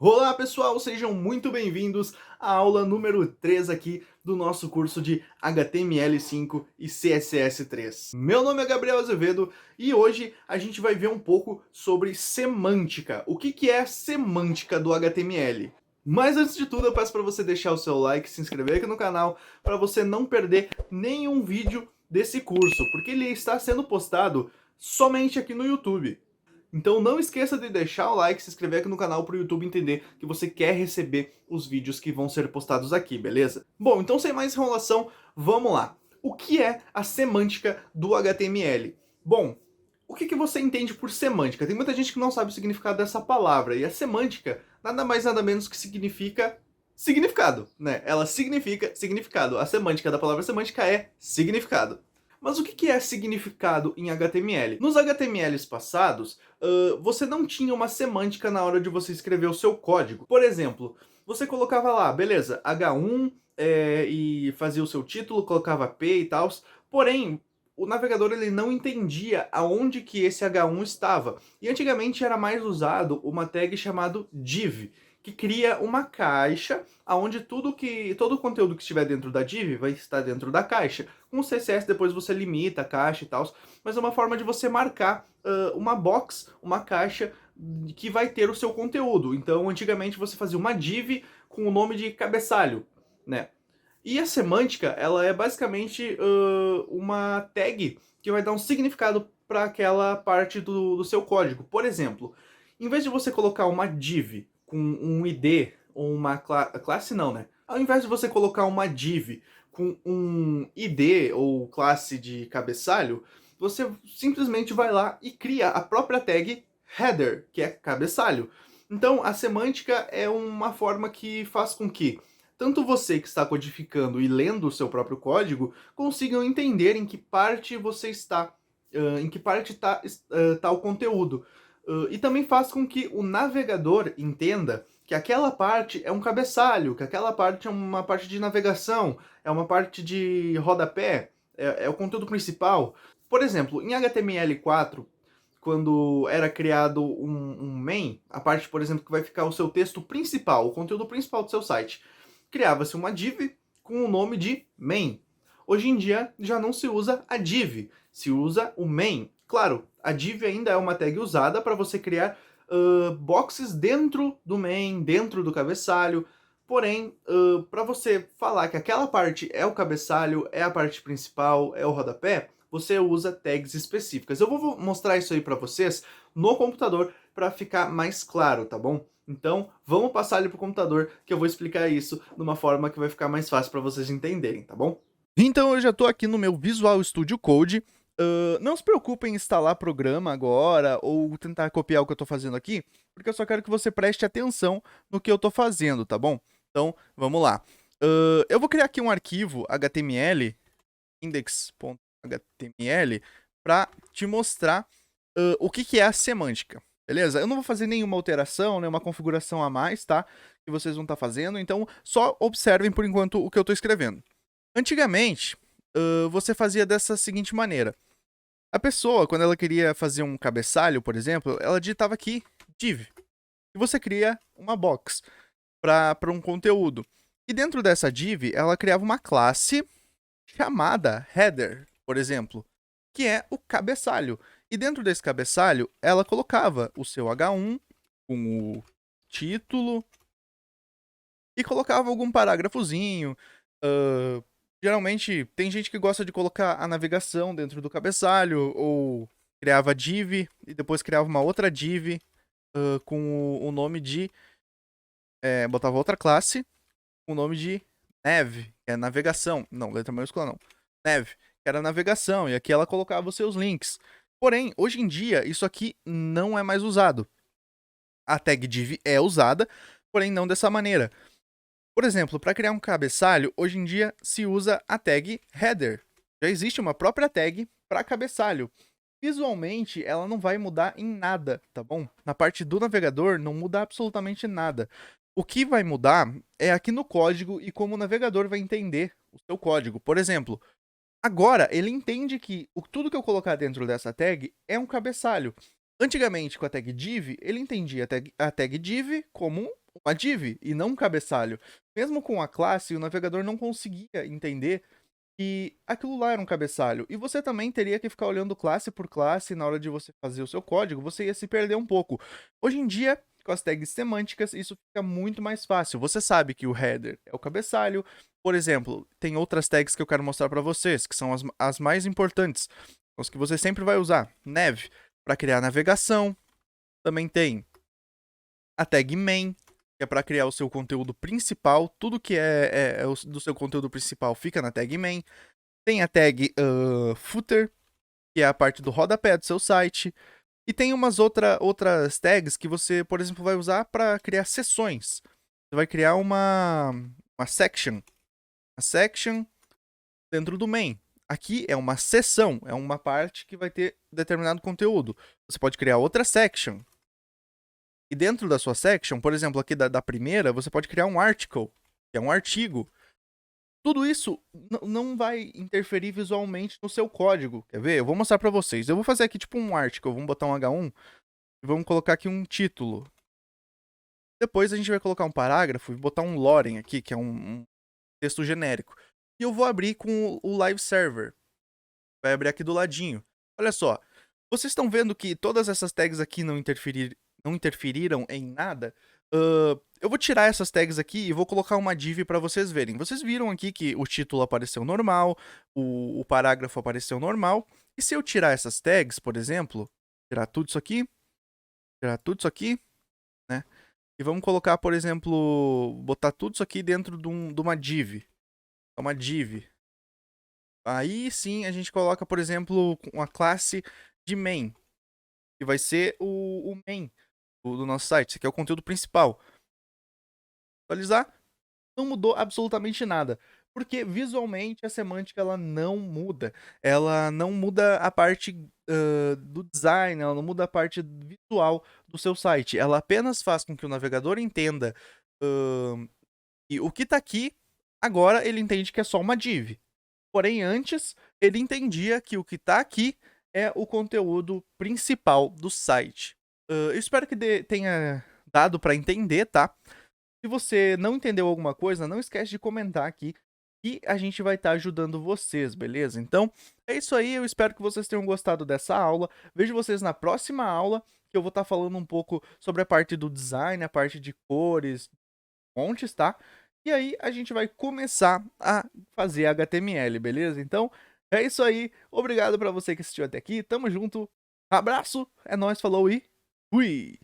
Olá pessoal, sejam muito bem-vindos à aula número 3 aqui do nosso curso de HTML5 e CSS3. Meu nome é Gabriel Azevedo e hoje a gente vai ver um pouco sobre semântica. O que é semântica do HTML? Mas antes de tudo eu peço para você deixar o seu like, se inscrever aqui no canal, para você não perder nenhum vídeo desse curso, porque ele está sendo postado somente aqui no YouTube. Então não esqueça de deixar o like, se inscrever aqui no canal para o YouTube entender que você quer receber os vídeos que vão ser postados aqui, beleza? Bom, então sem mais enrolação, vamos lá. O que é a semântica do HTML? Bom, o que você entende por semântica? Tem muita gente que não sabe o significado dessa palavra, e a semântica nada mais nada menos que significa significado, né? Ela significa significado. A semântica da palavra semântica é significado. Mas o que é significado em HTML? Nos HTMLs passados, você não tinha uma semântica na hora de você escrever o seu código. Por exemplo, você colocava lá, beleza, H1 e fazia o seu título, colocava P e tal. Porém, o navegador ele não entendia aonde que esse H1 estava. E antigamente era mais usado uma tag chamada div, que cria uma caixa onde todo o conteúdo que estiver dentro da div vai estar dentro da caixa. Com o CSS depois você limita a caixa e tal, mas é uma forma de você marcar uma box, uma caixa que vai ter o seu conteúdo. Então antigamente você fazia uma div com o nome de cabeçalho, né? E a semântica, ela é basicamente uma tag que vai dar um significado para aquela parte do seu código. Por exemplo, em vez de você colocar uma div com um ID ou uma classe não, né? Ao invés de você colocar uma div com um ID ou classe de cabeçalho, você simplesmente vai lá e cria a própria tag header, que é cabeçalho. Então, a semântica é uma forma que faz com que tanto você que está codificando e lendo o seu próprio código consigam entender em que parte você está, em que parte está o conteúdo. E também faz com que o navegador entenda que aquela parte é um cabeçalho, que aquela parte é uma parte de navegação, é uma parte de rodapé, é o conteúdo principal. Por exemplo, em HTML4, quando era criado um main, a parte, por exemplo, que vai ficar o seu texto principal, o conteúdo principal do seu site, criava-se uma div com o nome de main. Hoje em dia já não se usa a div, se usa o main. Claro, a div ainda é uma tag usada para você criar boxes dentro do main, dentro do cabeçalho. Porém, para você falar que aquela parte é o cabeçalho, é a parte principal, é o rodapé, você usa tags específicas. Eu vou mostrar isso aí para vocês no computador para ficar mais claro, tá bom? Então, vamos passar ali pro computador que eu vou explicar isso de uma forma que vai ficar mais fácil para vocês entenderem, tá bom? Então, eu já estou aqui no meu Visual Studio Code. Não se preocupe em instalar programa agora ou tentar copiar o que eu estou fazendo aqui, porque eu só quero que você preste atenção no que eu estou fazendo, tá bom? Então, vamos lá. Eu vou criar aqui um arquivo HTML, index.html, para te mostrar o que é a semântica. Beleza? Eu não vou fazer nenhuma alteração, nenhuma configuração a mais, tá? Que vocês vão estar fazendo, então só observem por enquanto o que eu estou escrevendo. Antigamente, você fazia dessa seguinte maneira. A pessoa, quando ela queria fazer um cabeçalho, por exemplo, ela digitava aqui div. E você cria uma box para um conteúdo. E dentro dessa div, ela criava uma classe chamada header, por exemplo, que é o cabeçalho. E dentro desse cabeçalho, ela colocava o seu H1 com o título e colocava algum parágrafozinho. Geralmente, tem gente que gosta de colocar a navegação dentro do cabeçalho, ou criava div e depois criava uma outra div com o nome de... botava outra classe com o nome de nav, que é navegação. Não, letra maiúscula não. Nav, que era navegação, e aqui ela colocava os seus links. Porém, hoje em dia, isso aqui não é mais usado. A tag div é usada, porém não dessa maneira. Por exemplo, para criar um cabeçalho, hoje em dia se usa a tag header. Já existe uma própria tag para cabeçalho. Visualmente, ela não vai mudar em nada, tá bom? Na parte do navegador, não muda absolutamente nada. O que vai mudar é aqui no código e como o navegador vai entender o seu código. Por exemplo, agora ele entende que tudo que eu colocar dentro dessa tag é um cabeçalho. Antigamente, com a tag div, ele entendia a tag div como uma div e não um cabeçalho. Mesmo com a classe, o navegador não conseguia entender que aquilo lá era um cabeçalho. E você também teria que ficar olhando classe por classe na hora de você fazer o seu código, você ia se perder um pouco. Hoje em dia, com as tags semânticas, isso fica muito mais fácil. Você sabe que o header é o cabeçalho. Por exemplo, tem outras tags que eu quero mostrar para vocês, que são as mais importantes, as que você sempre vai usar. Nav, para criar navegação. Também tem a tag main, que é para criar o seu conteúdo principal. Tudo que é do seu conteúdo principal fica na tag main. Tem a tag footer, que é a parte do rodapé do seu site. E tem umas outras tags que você, por exemplo, vai usar para criar seções. Você vai criar uma section. Uma section dentro do main. Aqui é uma seção, é uma parte que vai ter determinado conteúdo. Você pode criar outra section. E dentro da sua section, por exemplo, aqui da primeira, você pode criar um article, que é um artigo. Tudo isso não vai interferir visualmente no seu código. Quer ver? Eu vou mostrar para vocês. Eu vou fazer aqui tipo um article. Vamos botar um H1 e vamos colocar aqui um título. Depois a gente vai colocar um parágrafo e botar um lorem aqui, que é um texto genérico. E eu vou abrir com o live server. Vai abrir aqui do ladinho. Olha só. Vocês estão vendo que todas essas tags aqui não interferiram em nada? Eu vou tirar essas tags aqui e vou colocar uma div para vocês verem. Vocês viram aqui que o título apareceu normal, o parágrafo apareceu normal. E se eu tirar essas tags, por exemplo, tirar tudo isso aqui, né? E vamos colocar, por exemplo, botar tudo isso aqui dentro de uma div. Uma div. Aí sim a gente coloca, por exemplo, uma classe de main, que vai ser o main do nosso site. Esse aqui é o conteúdo principal. Atualizar, não mudou absolutamente nada. Porque visualmente a semântica ela não muda. Ela não muda a parte do design, ela não muda a parte visual do seu site. Ela apenas faz com que o navegador entenda e o que está aqui, agora ele entende que é só uma div. Porém, antes, ele entendia que o que está aqui é o conteúdo principal do site. Eu espero que tenha dado para entender, tá? Se você não entendeu alguma coisa, não esquece de comentar aqui e a gente vai estar ajudando vocês, beleza? Então, é isso aí, eu espero que vocês tenham gostado dessa aula. Vejo vocês na próxima aula, que eu vou estar falando um pouco sobre a parte do design, a parte de cores, fontes, tá? E aí a gente vai começar a fazer HTML, beleza? Então, é isso aí. Obrigado para você que assistiu até aqui. Tamo junto. Abraço, é nóis, falou e fui!